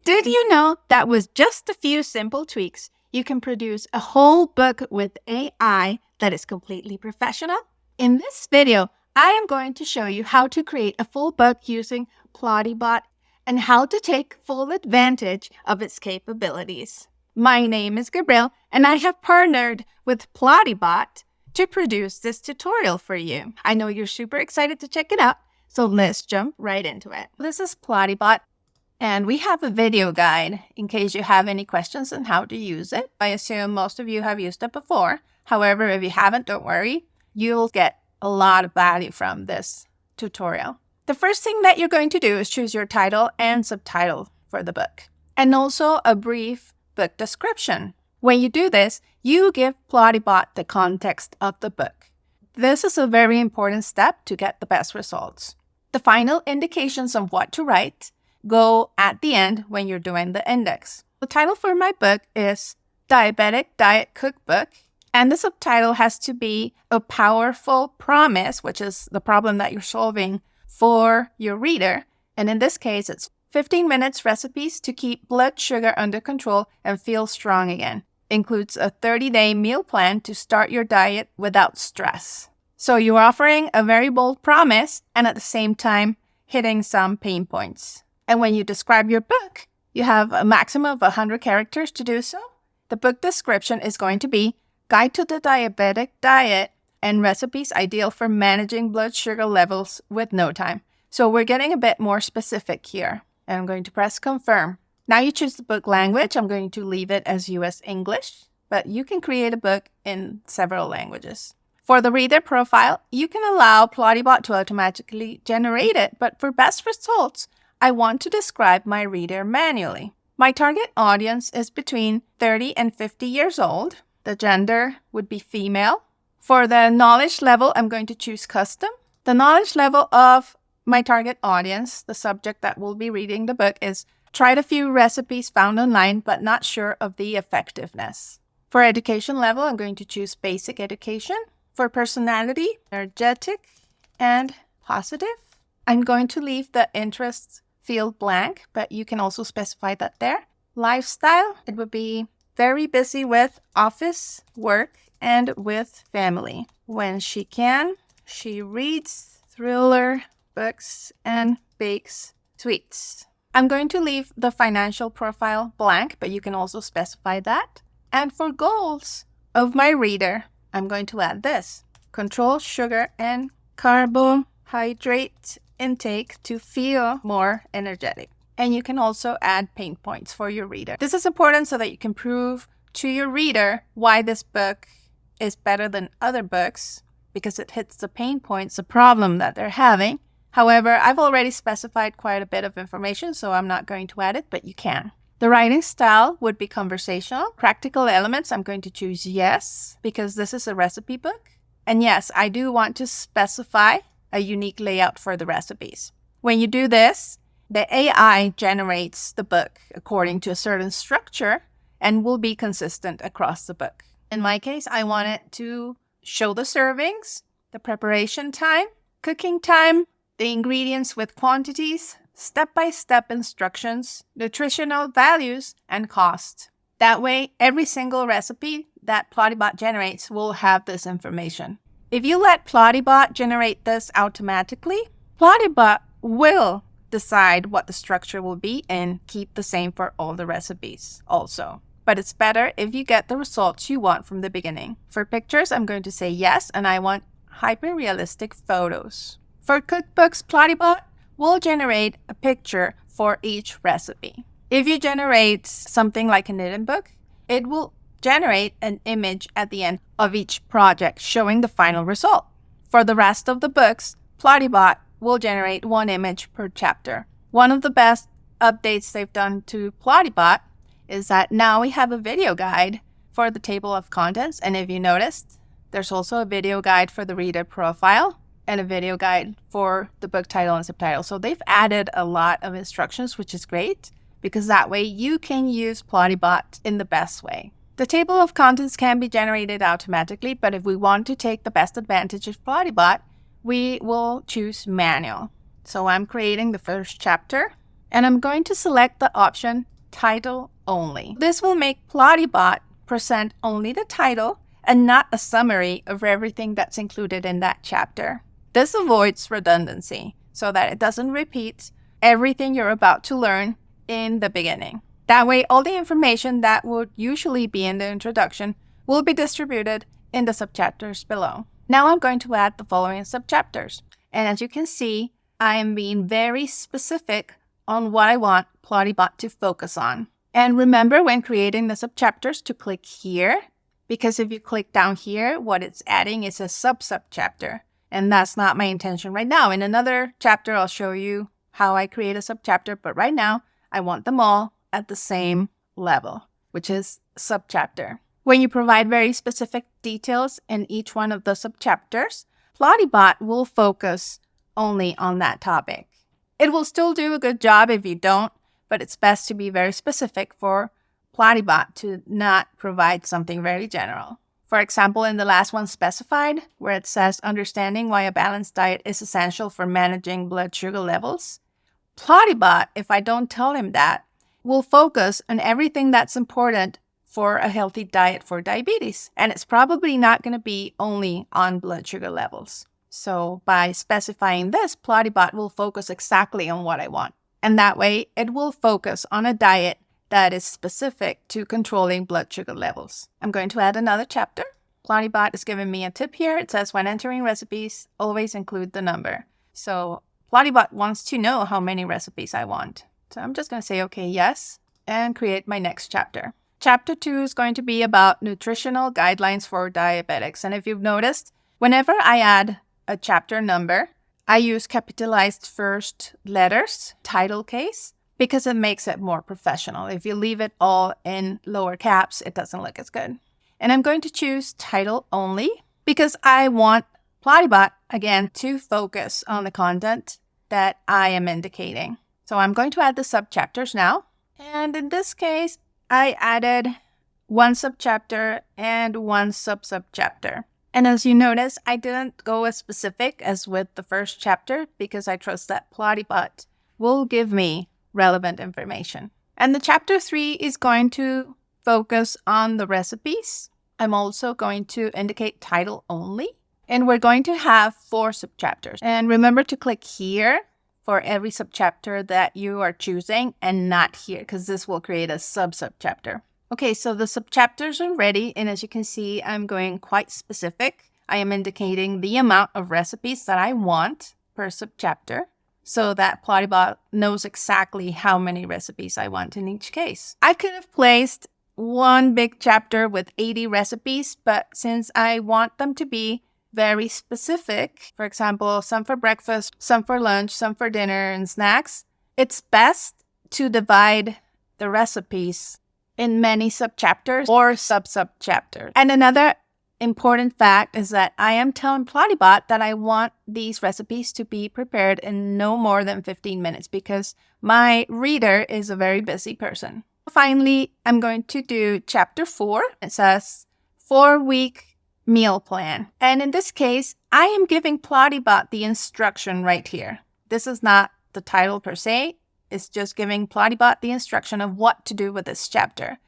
Did you know that with just a few simple tweaks, you can produce a whole book with AI that is completely professional? In this video, I am going to show you how to create a full book using Plottybot and how to take full advantage of its capabilities. My name is Gabrielle, and I have partnered with Plottybot to produce this tutorial for you. I know you're super excited to check it out, so let's jump right into it. This is Plottybot. And we have a video guide in case you have any questions on how to use it. I assume most of you have used it before. However, if you haven't, don't worry. You'll get a lot of value from this tutorial. The first thing that you're going to do is choose your title and subtitle for the book, and also a brief book description. When you do this, you give Plottybot the context of the book. This is a very important step to get the best results. The final indications on what to write go at the end when you're doing the index. The title for my book is Diabetic Diet Cookbook, and the subtitle has to be a powerful promise, which is the problem that you're solving for your reader. And in this case, it's 15 minutes recipes to keep blood sugar under control and feel strong again. Includes a 30-day meal plan to start your diet without stress. So you're offering a very bold promise and at the same time hitting some pain points. And when you describe your book, you have a maximum of 100 characters to do so. The book description is going to be Guide to the Diabetic Diet and Recipes Ideal for Managing Blood Sugar Levels with No Time. So we're getting a bit more specific here. And I'm going to press Confirm. Now you choose the book language. I'm going to leave it as US English, but you can create a book in several languages. For the reader profile, you can allow Plottybot to automatically generate it, but for best results, I want to describe my reader manually. My target audience is between 30 and 50 years old. The gender would be female. For the knowledge level, I'm going to choose custom. The knowledge level of my target audience, the subject that will be reading the book, is tried a few recipes found online but not sure of the effectiveness. For education level, I'm going to choose basic education. For personality, energetic and positive. I'm going to leave the interests field blank, but you can also specify that there. Lifestyle, it would be very busy with office work and with family. When she can, she reads thriller books and bakes sweets. I'm going to leave the financial profile blank, but you can also specify that. And for goals of my reader, I'm going to add this. Control sugar and carbohydrate intake to feel more energetic. And you can also add pain points for your reader. This is important so that you can prove to your reader why this book is better than other books, because it hits the pain points, the problem that they're having. However, I've already specified quite a bit of information, so I'm not going to add it, but you can. The writing style would be conversational. Practical elements, I'm going to choose yes, because this is a recipe book. And yes, I do want to specify a unique layout for the recipes. When you do this, the AI generates the book according to a certain structure and will be consistent across the book. In my case, I want it to show the servings, the preparation time, cooking time, the ingredients with quantities, step-by-step instructions, nutritional values, and cost. That way, every single recipe that Plottybot generates will have this information. If you let Plottybot generate this automatically, Plottybot will decide what the structure will be and keep the same for all the recipes also. But it's better if you get the results you want from the beginning. For pictures, I'm going to say yes, and I want hyper-realistic photos. For cookbooks, Plottybot will generate a picture for each recipe. If you generate something like a knitting book, it will generate an image at the end of each project showing the final result. For the rest of the books, Plottybot will generate one image per chapter. One of the best updates they've done to Plottybot is that now we have a video guide for the table of contents. And if you noticed, there's also a video guide for the reader profile and a video guide for the book title and subtitle. So they've added a lot of instructions, which is great, because that way you can use Plottybot in the best way. The table of contents can be generated automatically, but if we want to take the best advantage of Plottybot, we will choose manual. So I'm creating the first chapter, and I'm going to select the option title only. This will make Plottybot present only the title and not a summary of everything that's included in that chapter. This avoids redundancy so that it doesn't repeat everything you're about to learn in the beginning. That way, all the information that would usually be in the introduction will be distributed in the subchapters below. Now I'm going to add the following subchapters. And as you can see, I am being very specific on what I want Plottybot to focus on. And remember when creating the subchapters to click here, because if you click down here, what it's adding is a subchapter. And that's not my intention right now. In another chapter, I'll show you how I create a subchapter, but right now I want them all at the same level, which is subchapter. When you provide very specific details in each one of the subchapters, Plottybot will focus only on that topic. It will still do a good job if you don't, but it's best to be very specific for Plottybot to not provide something very general. For example, in the last one specified, where it says understanding why a balanced diet is essential for managing blood sugar levels, Plottybot, if I don't tell him that, will focus on everything that's important for a healthy diet for diabetes. And it's probably not going to be only on blood sugar levels. So by specifying this, Plottybot will focus exactly on what I want. And that way, it will focus on a diet that is specific to controlling blood sugar levels. I'm going to add another chapter. Plottybot is giving me a tip here. It says when entering recipes, always include the number. So Plottybot wants to know how many recipes I want. So I'm just going to say, okay, yes, and create my next chapter. Chapter 2 is going to be about nutritional guidelines for diabetics. And if you've noticed, whenever I add a chapter number, I use capitalized first letters, title case, because it makes it more professional. If you leave it all in lower caps, it doesn't look as good. And I'm going to choose title only because I want Plottybot, again, to focus on the content that I am indicating. So I'm going to add the subchapters now. And in this case, I added one subchapter and one subchapter. And as you notice, I didn't go as specific as with the first chapter because I trust that Plottybot will give me relevant information. And the chapter 3 is going to focus on the recipes. I'm also going to indicate title only. And we're going to have 4 subchapters. And remember to click here for every subchapter that you are choosing and not here, because this will create a subchapter. Okay, so the subchapters are ready, and as you can see, I'm going quite specific. I am indicating the amount of recipes that I want per subchapter so that Plottybot knows exactly how many recipes I want in each case. I could have placed one big chapter with 80 recipes, but since I want them to be very specific, for example, some for breakfast, some for lunch, some for dinner and snacks, it's best to divide the recipes in many subchapters or subchapters. And another important fact is that I am telling Plottybot that I want these recipes to be prepared in no more than 15 minutes because my reader is a very busy person. Finally, I'm going to do chapter 4. It says 4-week meal plan. And in this case, I am giving Plottybot the instruction right here. This is not the title per se. It's just giving Plottybot the instruction of what to do with this chapter.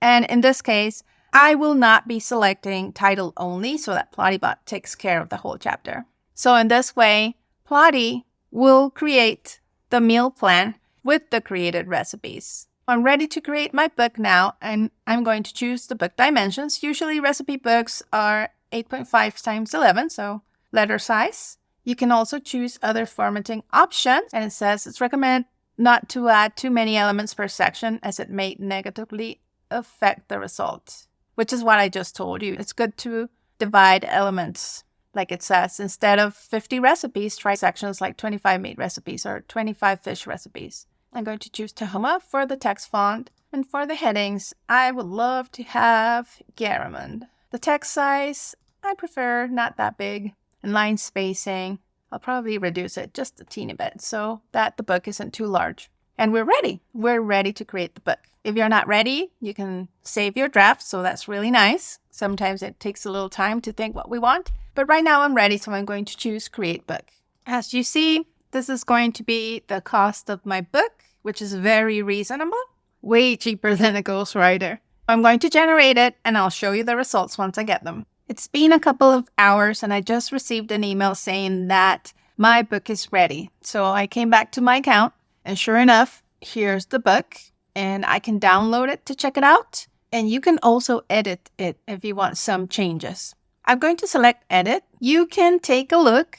And in this case, I will not be selecting title only so that Plottybot takes care of the whole chapter. So in this way, Plotty will create the meal plan with the created recipes. I'm ready to create my book now, and I'm going to choose the book dimensions. Usually recipe books are 8.5 times 11, so letter size. You can also choose other formatting options, and it says it's recommended not to add too many elements per section as it may negatively affect the result, which is what I just told you. It's good to divide elements, like it says. Instead of 50 recipes, try sections like 25 meat recipes or 25 fish recipes. I'm going to choose Tahoma for the text font. And for the headings, I would love to have Garamond. The text size, I prefer not that big. And line spacing, I'll probably reduce it just a teeny bit so that the book isn't too large. And we're ready. We're ready to create the book. If you're not ready, you can save your draft, so that's really nice. Sometimes it takes a little time to think what we want. But right now I'm ready, so I'm going to choose Create Book. As you see, this is going to be the cost of my book, which is very reasonable. way cheaper than a ghostwriter. I'm going to generate it and I'll show you the results once I get them. It's been a couple of hours and I just received an email saying that my book is ready. So I came back to my account and sure enough, here's the book and I can download it to check it out. And you can also edit it if you want some changes. I'm going to select edit. You can take a look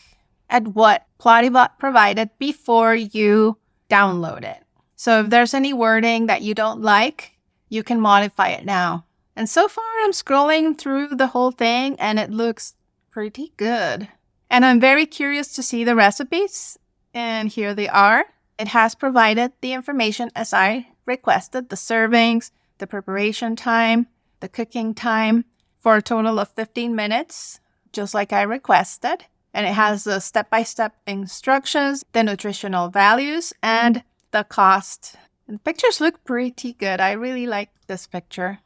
at what Plottybot provided before you download it. So if there's any wording that you don't like, you can modify it now. And so far, I'm scrolling through the whole thing and it looks pretty good. And I'm very curious to see the recipes. And here they are. It has provided the information as I requested, the servings, the preparation time, the cooking time for a total of 15 minutes, just like I requested. And it has the step-by-step instructions, the nutritional values, and the cost. And the pictures look pretty good. I really like this picture.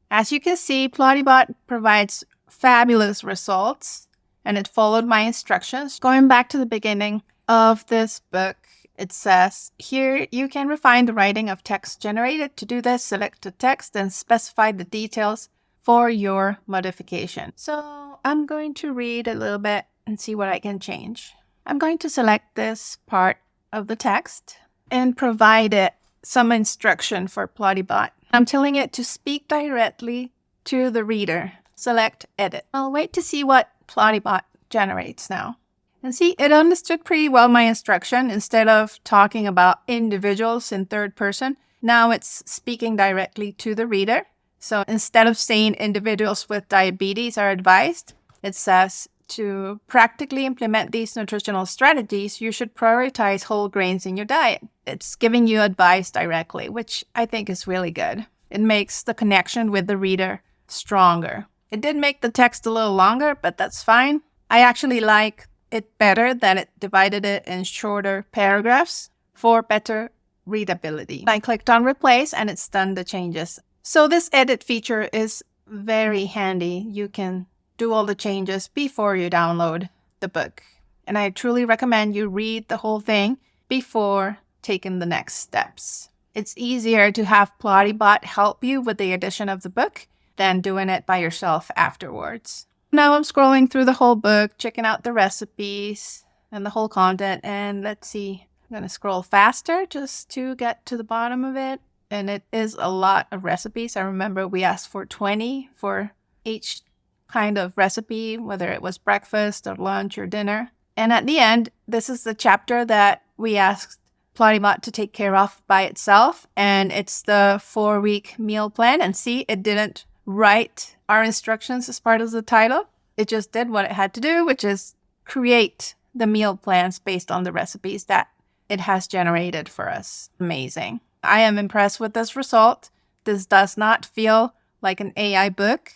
As you can see, Plottybot provides fabulous results, and it followed my instructions. Going back to the beginning of this book, it says, here you can refine the writing of text generated. To do this, select the text and specify the details for your modification. So I'm going to read a little bit and see what I can change. I'm going to select this part of the text and provide it some instruction for Plottybot. I'm telling it to speak directly to the reader. Select edit. I'll wait to see what Plottybot generates now. And see, it understood pretty well my instruction. Instead of talking about individuals in third person, now it's speaking directly to the reader. So instead of saying individuals with diabetes are advised, it says to practically implement these nutritional strategies, you should prioritize whole grains in your diet. It's giving you advice directly, which I think is really good. It makes the connection with the reader stronger. It did make the text a little longer, but that's fine. I actually like it better that it divided it in shorter paragraphs for better readability. I clicked on replace and it's done the changes. So this edit feature is very handy. You can do all the changes before you download the book. And I truly recommend you read the whole thing before taking the next steps. It's easier to have Plottybot help you with the addition of the book than doing it by yourself afterwards. Now I'm scrolling through the whole book, checking out the recipes and the whole content. And let's see, I'm going to scroll faster just to get to the bottom of it. And it is a lot of recipes. I remember we asked for 20 for each kind of recipe, whether it was breakfast or lunch or dinner. And at the end, this is the chapter that we asked Plottybot to take care of by itself. And it's the 4-week meal plan. And see, it didn't write our instructions as part of the title. It just did what it had to do, which is create the meal plans based on the recipes that it has generated for us. Amazing. I am impressed with this result. This does not feel like an AI book.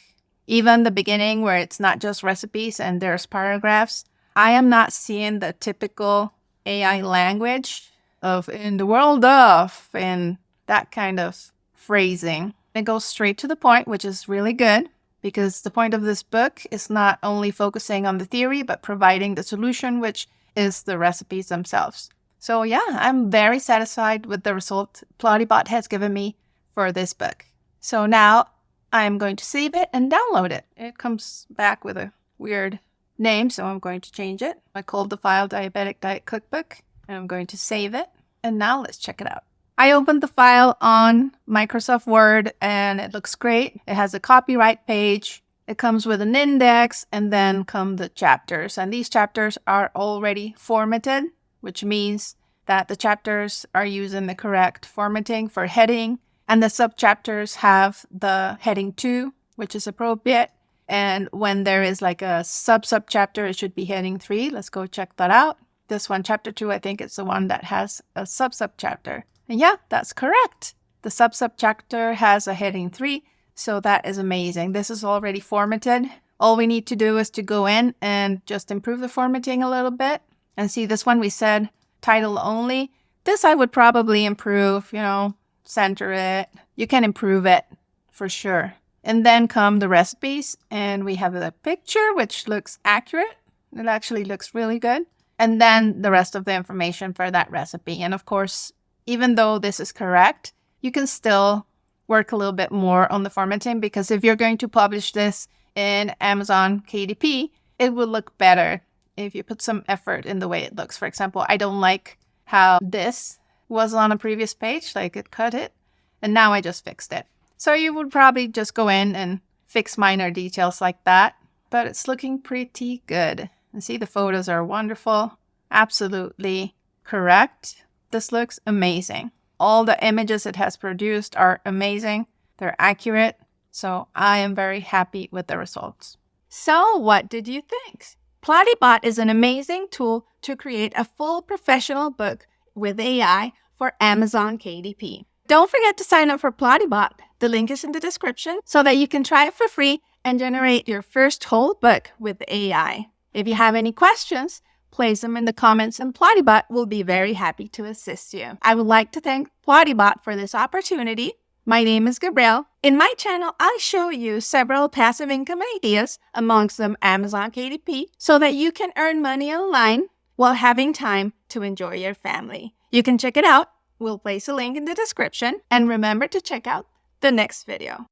Even the beginning where it's not just recipes and there's paragraphs, I am not seeing the typical AI language of in the world of and that kind of phrasing. It goes straight to the point, which is really good because the point of this book is not only focusing on the theory, but providing the solution, which is the recipes themselves. So yeah, I'm very satisfied with the result Plottybot has given me for this book. So now I'm going to save it and download it. It comes back with a weird name, so I'm going to change it. I called the file Diabetic Diet Cookbook, and I'm going to save it. And now let's check it out. I opened the file on Microsoft Word, and it looks great. It has a copyright page. It comes with an index, and then come the chapters. And these chapters are already formatted, which means that the chapters are using the correct formatting for heading. And the subchapters have the heading 2, which is appropriate. And when there is like a sub-subchapter, it should be heading 3. Let's go check that out. This one, chapter 2, I think it's the one that has a sub-subchapter. And yeah, that's correct. The sub-subchapter has a heading 3, so that is amazing. This is already formatted. All we need to do is to go in and just improve the formatting a little bit. And see, this one we said title only. This I would probably improve, center it. You can improve it for sure. And then come the recipes, and we have the picture, which looks accurate. It actually looks really good. And then the rest of the information for that recipe. And of course, even though this is correct, you can still work a little bit more on the formatting, because if you're going to publish this in Amazon KDP, it will look better if you put some effort in the way it looks. For example, I don't like how this was on a previous page, like it cut it, and now I just fixed it. So you would probably just go in and fix minor details like that, but it's looking pretty good. And see, the photos are wonderful, absolutely correct. This looks amazing. All the images it has produced are amazing. They're accurate. So I am very happy with the results. So what did you think? Plottybot is an amazing tool to create a full professional book with AI for Amazon KDP. Don't forget to sign up for Plottybot. The link is in the description so that you can try it for free and generate your first whole book with AI. If you have any questions, place them in the comments and Plottybot will be very happy to assist you. I would like to thank Plottybot for this opportunity. My name is Gabrielle. In my channel, I show you several passive income ideas, amongst them Amazon KDP, so that you can earn money online while having time to enjoy your family. You can check it out. We'll place a link in the description. And remember to check out the next video.